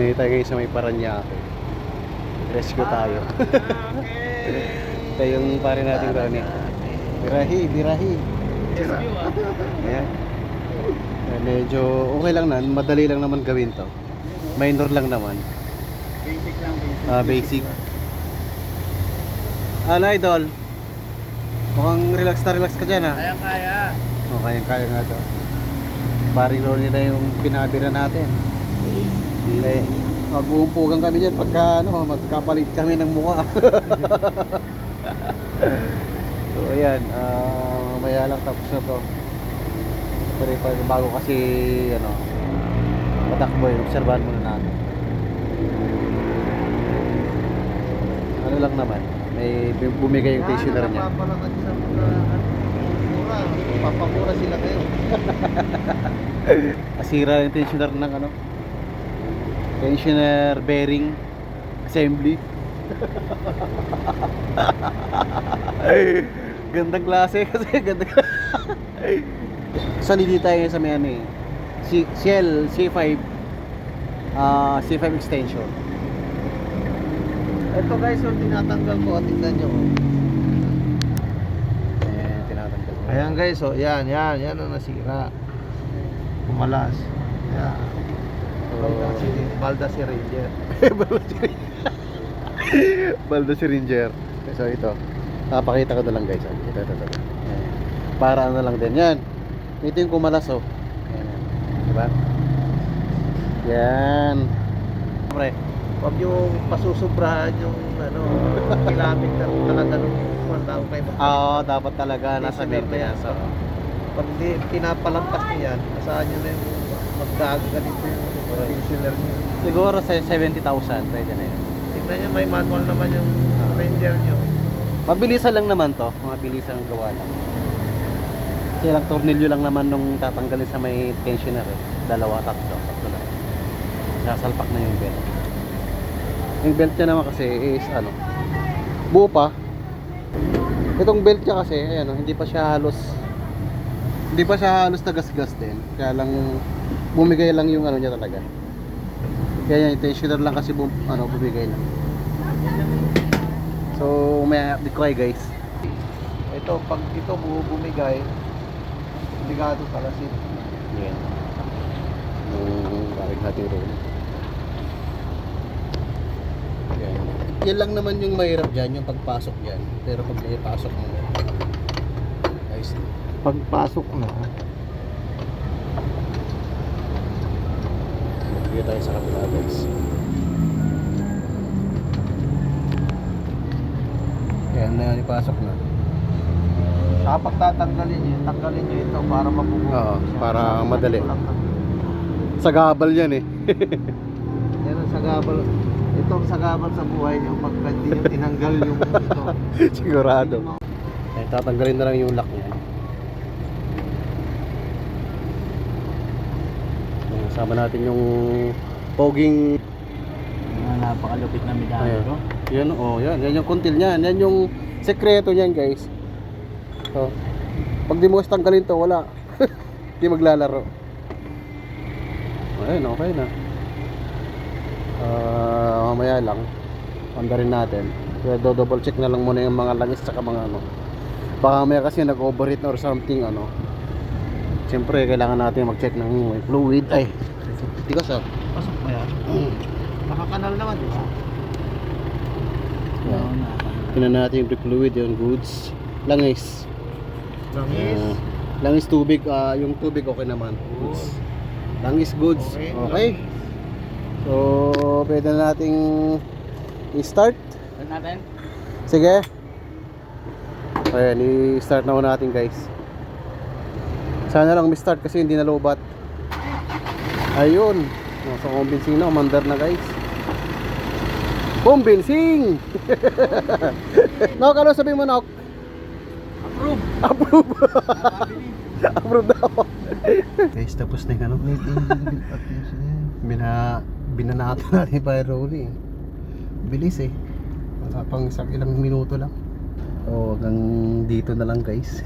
Ngayon tayo ngayon sa may Paranaque. Rescue tayo. Ito yung pare natin Ronnie. Birahi. Ayan. Medyo okay lang na, madali lang naman gawin to. Minor lang naman. Basic lang, Basic. Ano idol? Mukhang relax ka dyan ha. Kaya. O, kaya nga to. Paring Ronnie na yung pinabira natin. Eh, mag-uumpugan kami dyan pagka magkapalit kami ng mukha. So ayan, mamaya lang tapos na to. Pero bago kasi matakbo yun, obserbahan muna natin. Ano lang naman, may bumigay yung tensioner niya. Napapalakan sa mga mura. Papamura sila kayo. Asira yung tensioner ng tensioner bearing assembly. Gandang klase kasi gandang. So dito tayo sa may Shell C5 C5 extension. Ito guys, yung tinatanggal ko, tingnan nyo. Ayan, tinatanggal. Ayan guys, yan ang nasira. Pumalas. Yan. Balda si Ranger. Baldo Syringer. So ito, papakita ko na lang guys. Ito. Ayan. Para ano lang din yan. Ito yung kumalas Ayan. Diba? Yan. Pre, Huwag yung pasusubrahan yung kilometer talaga nung tao kayo. dapat talaga nasa maintenance. Pag di pinapalampas niyo yan, asaan nyo na yung magdago ganito yung tensioner nyo. Siguro sa 70,000 pwede na yan. Tignan nyo, may manual naman yung Ranger nyo. Mabilisan lang naman to, mabilisan ang gawa lang. Kasi lang tornilyo lang naman nung tatanggalin sa may tensioner Dalawa, tatlo lang. Sasalpak na yung belt. Yung belt niya naman kasi is buo pa. Itong belt niya kasi hindi pa siya halos nagasgas din. Kaya lang bumigay lang yung niya talaga. Kaya yung tensioner lang kasi bumigay lang. So may update ko guys. Ito, pag ito bumigay, obligado talasin. Yan. Baring natin rin. Yan lang naman yung mahirap dyan, yung pagpasok dyan. Pero pag may pasok mo, ayos na. Pagpasok na, Magiging tayo sa kabila guys. Yan na, ipasok na. kapag tatanggalin nyo ito para mabubuo. Oo, para madali. Sagabal yan Yan ang sagabal. Ito ang sagabal sa buhay nyo pag hindi nyo tinanggal yung ito. Sigurado. Eh, tatanggalin na lang yung lock niya. Sama natin yung poging. Napakalupit na medalyo. Yan yan yung kuntil niyan. Yan yung sekreto niyan, guys. So, pag di mo tanggalin to, wala. Di maglalaro. Ayun, okay na. Mamaya lang andarin natin. Kaya double check na lang muna yung mga langis tsaka mga baka mamaya kasi nag-overheat or something siyempre kailangan natin mag-check ng fluid. Ay, hindi ko sa Pasok mo yan. Nakakanal naman, di ba? Yeah. Tingnan natin yung brake fluid, yung goods. Langis. Langis tubig, yung tubig okay naman. Goods. Langis goods. Okay. So, pwede na nating i-start. Natin? Sige. Ayan, i-start na natin guys. Sana lang mi-start kasi hindi na lobat. Ayun. So, convincing na, umandar na guys. Convincing! Nok, ano sabihin mo, Nok? Approve! Approve! Approve daw. Guys, tapos na yung binanata natin pa Rolly. Bilis pang ilang minuto lang. So hanggang dito na lang guys.